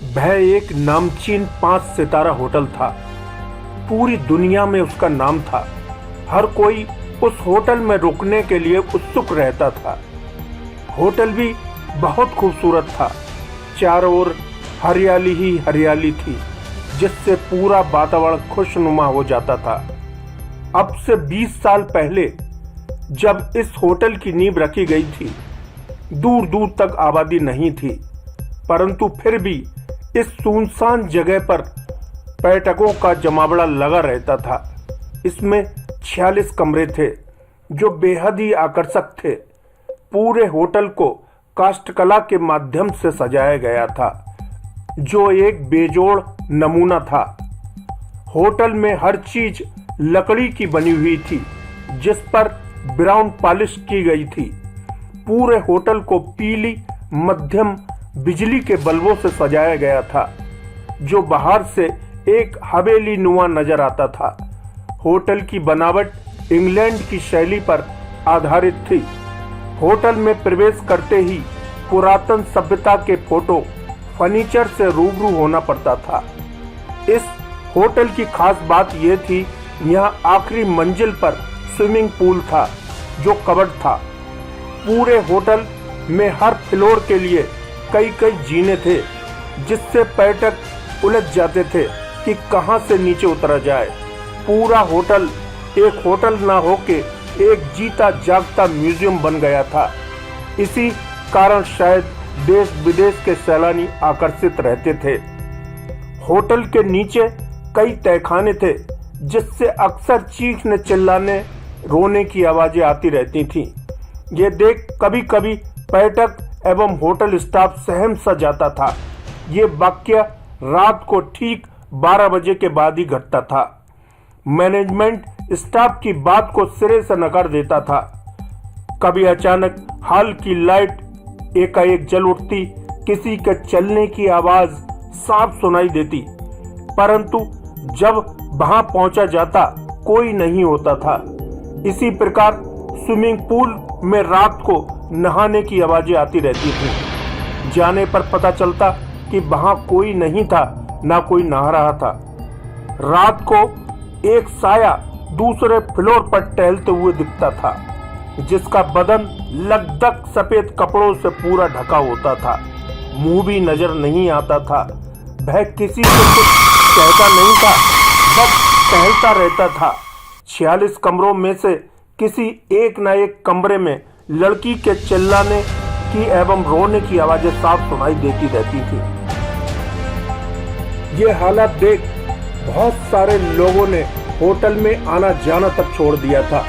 वह एक नामचीन 5 सितारा होटल था। पूरी दुनिया में उसका नाम था। हर कोई उस होटल में रुकने के लिए उत्सुक रहता था। होटल भी बहुत खूबसूरत था। चारों ओर हरियाली ही हरियाली थी, जिससे पूरा वातावरण खुशनुमा हो जाता था। अब से 20 साल पहले जब इस होटल की नींव रखी गई थी, दूर दूर तक आबादी नहीं थी, परंतु फिर भी इस सुनसान जगह पर पर्यटकों का जमावड़ा लगा रहता था। इसमें 46 कमरे थे, जो बेहद ही आकर्षक थे। पूरे होटल को काष्ठकला के माध्यम से सजाया गया था, जो एक बेजोड़ नमूना था। होटल में हर चीज लकड़ी की बनी हुई थी, जिस पर ब्राउन पॉलिश की गई थी। पूरे होटल को पीली मध्यम बिजली के बल्बों से सजाया गया था, जो बाहर से एक हवेली नुमा नजर आता था। होटल की बनावट इंग्लैंड की शैली पर आधारित थी। होटल में प्रवेश करते ही पुरातन सभ्यता के फोटो फर्नीचर से रूबरू होना पड़ता था। इस होटल की खास बात यह थी, यहाँ आखिरी मंजिल पर स्विमिंग पूल था, जो कवर्ड था। पूरे होटल में हर फ्लोर के लिए कई कई जीने थे, जिससे पर्यटक उलझ जाते थे कि कहां से नीचे उतरा जाए। पूरा होटल एक होटल ना होके एक जीता जागता म्यूजियम बन गया था। इसी कारण शायद देश विदेश के सैलानी आकर्षित रहते थे। होटल के नीचे कई तहखाने थे, जिससे अक्सर चीखने चिल्लाने रोने की आवाजें आती रहती थीं। ये देख कभी कभी पर्यटक एवं होटल स्टाफ सहम सा जाता था। ये वाकया रात को ठीक 12 बजे के बाद ही घटता था। मैनेजमेंट स्टाफ की बात को सिरे से नकार देता था। कभी अचानक हॉल की लाइट एकाएक जल उठती, किसी के चलने की आवाज साफ सुनाई देती, परंतु जब वहां पहुंचा जाता कोई नहीं होता था। इसी प्रकार स्विमिंग पूल में रात को नहाने की आवाजें आती रहती थी। जाने पर पता चलता कि वहां कोई नहीं था, ना कोई नहा रहा था। रात को एक साया दूसरे फ्लोर पर टहलते हुए दिखता था, जिसका बदन लगभग सफेद कपड़ों से पूरा ढका होता था। मुंह भी नजर नहीं आता था। वह किसी से कुछ कहता नहीं था, बस टहलता रहता था। 46 कमरों में से किसी एक न एक कमरे में लड़की के चिल्लाने की एवं रोने की आवाजें साफ सुनाई देती रहती थी। ये हालात देख बहुत सारे लोगों ने होटल में आना जाना तक छोड़ दिया था।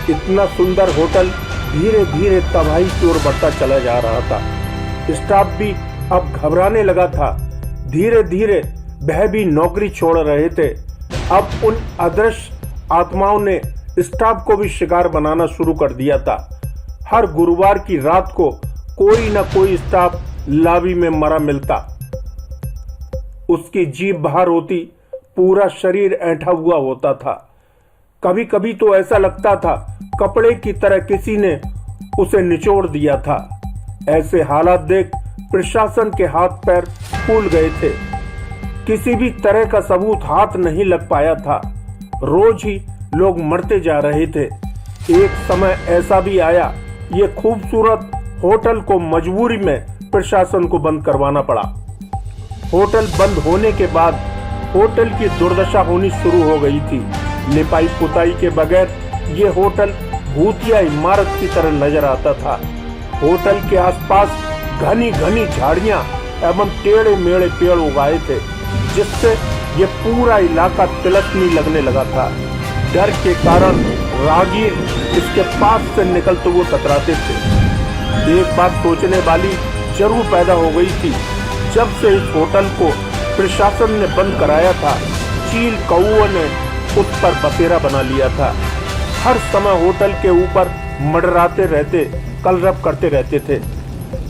इतना सुंदर होटल धीरे धीरे तबाही की ओर बढ़ता चला जा रहा था। स्टाफ भी अब घबराने लगा था। धीरे धीरे वह भी नौकरी छोड़ रहे थे। अब उन अदृश्य आत्माओं ने स्टाफ को भी शिकार बनाना शुरू कर दिया था। हर गुरुवार की रात को कोई न कोई स्टाफ लॉबी में मरा मिलता। उसकी जीभ बाहर होती, पूरा शरीर ऐंठा हुआ होता था। कभी कभी तो ऐसा लगता था कपड़े की तरह किसी ने उसे निचोड़ दिया था। ऐसे हालात देख प्रशासन के हाथ पैर फूल गए थे। किसी भी तरह का सबूत हाथ नहीं लग पाया था। रोज ही लोग मरते जा रहे थे। एक समय ऐसा भी आया, ये खूबसूरत होटल को मजबूरी में प्रशासन को बंद करवाना पड़ा। होटल बंद होने के बाद होटल की दुर्दशा होनी शुरू हो गई थी। लिपाई पुताई के बगैर ये होटल भूतिया इमारत की तरह नजर आता था। होटल के आसपास घनी घनी झाड़ियां एवं टेढ़े मेढ़े पेड़ उगाए थे, जिससे ये पूरा इलाका तिलस्मी लगने लगा था। डर के कारण राहगीर इसके पास से निकलते हुए कतराते थे। एक बात सोचने वाली जरूर पैदा हो गई थी। जब से इस होटल को प्रशासन ने बंद कराया था, चील कौओं ने उस पर बसेरा बना लिया था। हर समय होटल के ऊपर मंडराते रहते, कलरव करते रहते थे।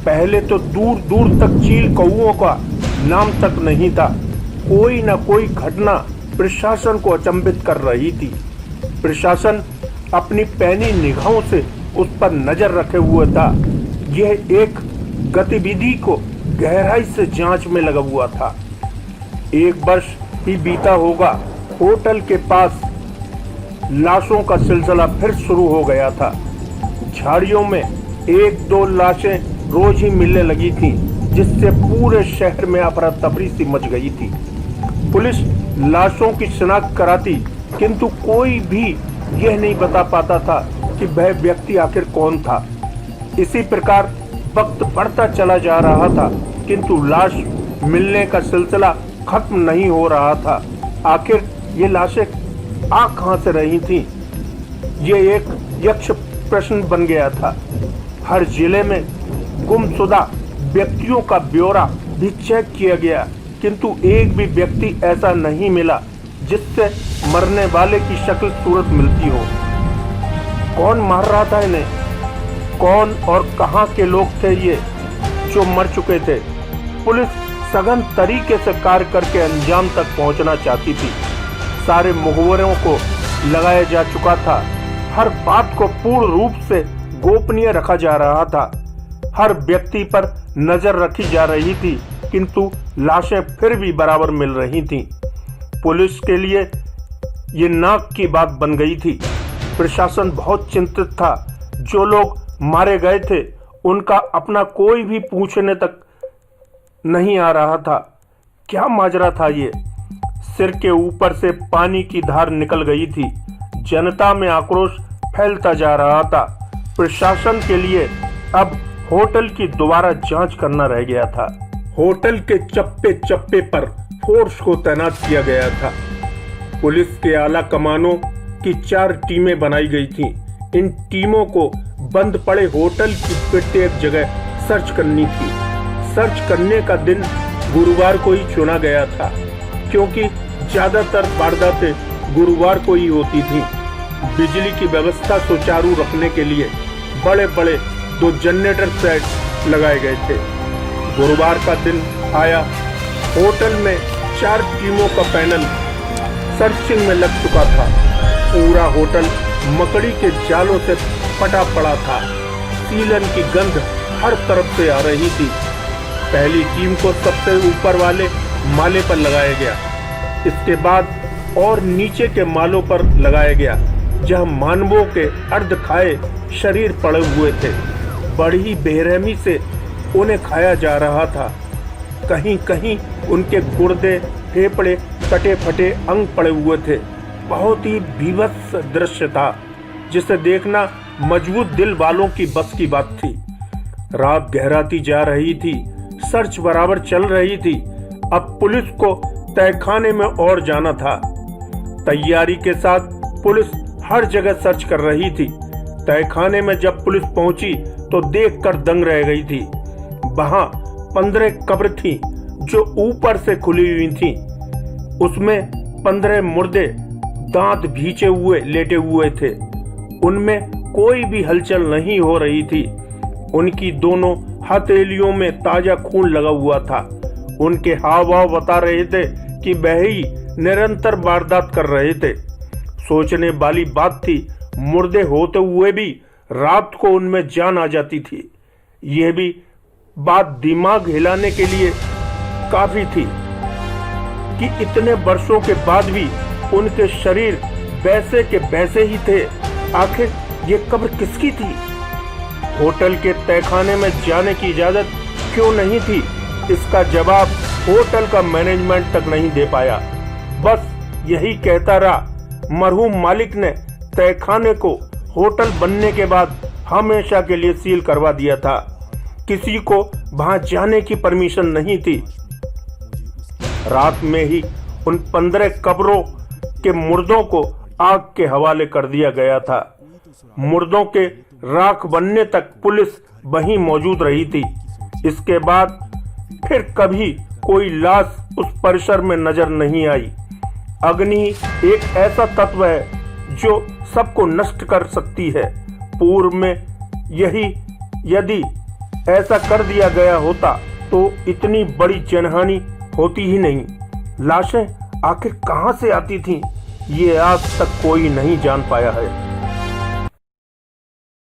पहले तो दूर दूर तक चील कौओं का नाम तक नहीं था। कोई न कोई घटना प्रशासन को अचंभित कर रही थी। प्रशासन अपनी पैनी निगाहों से उस पर नजर रखे हुए था। यह एक गतिविधि को गहराई से जांच में लगा हुआ था। 1 वर्ष ही बीता होगा, होटल के पास लाशों का सिलसिला फिर शुरू हो गया था। झाड़ियों में 1-2 लाशें रोज ही मिलने लगी थीं, जिससे पूरे शहर में अफरा तफरी सी मच गई थी। पुलिस लाशों की शिनाख्त कराती, किंतु कोई भी यह नहीं बता पाता था कि वह व्यक्ति आखिर कौन था। इसी प्रकार वक्त बढ़ता चला जा रहा था, किंतु लाश मिलने का सिलसिला खत्म नहीं हो रहा था। आखिर ये लाशें आ कहां से रही थीं? ये एक यक्ष प्रश्न बन गया था। हर जिले में गुमशुदा व्यक्तियों का ब्यौरा भी चेक किया गया, किंतु एक भी व्यक्ति ऐसा नहीं मिला जिससे मरने वाले की शक्ल सूरत मिलती हो। कौन मार रहा था इन्हें? कौन और कहां के लोग थे ये जो मर चुके थे? पुलिस सघन तरीके से कार्य करके अंजाम तक पहुंचना चाहती थी। सारे मुखबिरों को लगाया जा चुका था। हर बात को पूर्ण रूप से गोपनीय रखा जा रहा था। हर व्यक्ति पर नजर रखी जा रही थी, किंतु लाशें फिर भी बराबर मिल रही थीं। पुलिस के लिए ये नाक की बात बन गई थी। प्रशासन बहुत चिंतित था। जो लोग मारे गए थे उनका अपना कोई भी पूछने तक नहीं आ रहा था। क्या माजरा था ये? सिर के ऊपर से पानी की धार निकल गई थी। जनता में आक्रोश फैलता जा रहा था। प्रशासन के लिए अब होटल की दोबारा जांच करना रह गया था। होटल के चप्पे चप्पे पर फोर्स को तैनात किया गया था। पुलिस के आला कमानों की 4 टीमें बनाई गई थीं। इन टीमों को बंद पड़े होटल की प्रत्येक जगह सर्च करनी थी। सर्च करने का दिन गुरुवार को ही चुना गया था, क्योंकि ज्यादातर वारदातें गुरुवार को ही होती थीं। बिजली की व्यवस्था सुचारू रखने के लिए बड़े बड़े 2 जनरेटर सेट लगाए गए थे। गुरुवार का दिन आया। होटल में 4 टीमों का पैनल सर्चिंग में लग चुका था। पूरा होटल मकड़ी के जालों से फटा पड़ा था। सीलन की गंध हर तरफ से आ रही थी। पहली टीम को सबसे ऊपर वाले माले पर लगाया गया। इसके बाद और नीचे के मालों पर लगाया गया, जहां मानवों के अर्ध खाए शरीर पड़े हुए थे। बड़ी बेरहमी से उन्हें खाया जा रहा था। कहीं कहीं उनके गुर्दे, फेफड़े, कटे फटे अंग पड़े हुए थे। बहुत ही बीभत्स दृश्य था, जिसे देखना मजबूत दिल वालों की बस की बात थी। रात गहराती जा रही थी। सर्च बराबर चल रही थी। अब पुलिस को तहखाने में और जाना था। तैयारी के साथ पुलिस हर जगह सर्च कर रही थी। तहखाने में जब पुलिस पहुंची तो देखकर दंग रह गई थी। वहां 15 कब्र थी जो ऊपर से खुली हुई थी। उसमें 15 मुर्दे दांत भींचे हुए लेटे हुए थे। उनमें कोई भी हलचल नहीं हो रही थी। उनकी दोनों हथेलियों में ताजा खून लगा हुआ था। उनके हाव भाव बता रहे थे कि वह ही निरंतर वारदात कर रहे थे। सोचने वाली बात थी, मुर्दे होते हुए भी रात को उनमें जान आ जाती थी। यह भी बात दिमाग हिलाने के लिए काफी थी कि इतने वर्षों के बाद भी उनके शरीर वैसे के वैसे ही थे। आखिर ये कब्र किसकी थी? होटल के तहखाने में जाने की इजाजत क्यों नहीं थी? इसका जवाब होटल का मैनेजमेंट तक नहीं दे पाया। बस यही कहता रहा, मरहूम मालिक ने तहखाने को होटल बनने के बाद हमेशा के लिए सील करवा दिया था। किसी को वहां जाने की परमिशन नहीं थी। रात में ही उन 15 कब्रों के मुर्दों को आग के हवाले कर दिया गया था। मुर्दों के राख बनने तक पुलिस वहीं मौजूद रही थी। इसके बाद फिर कभी कोई लाश उस परिसर में नजर नहीं आई। अग्नि एक ऐसा तत्व है जो सबको नष्ट कर सकती है। पूर्व में यदि ऐसा कर दिया गया होता तो इतनी बड़ी जनहानि होती ही नहीं। लाशें आखिर कहां से आती थीं, ये आज तक कोई नहीं जान पाया है।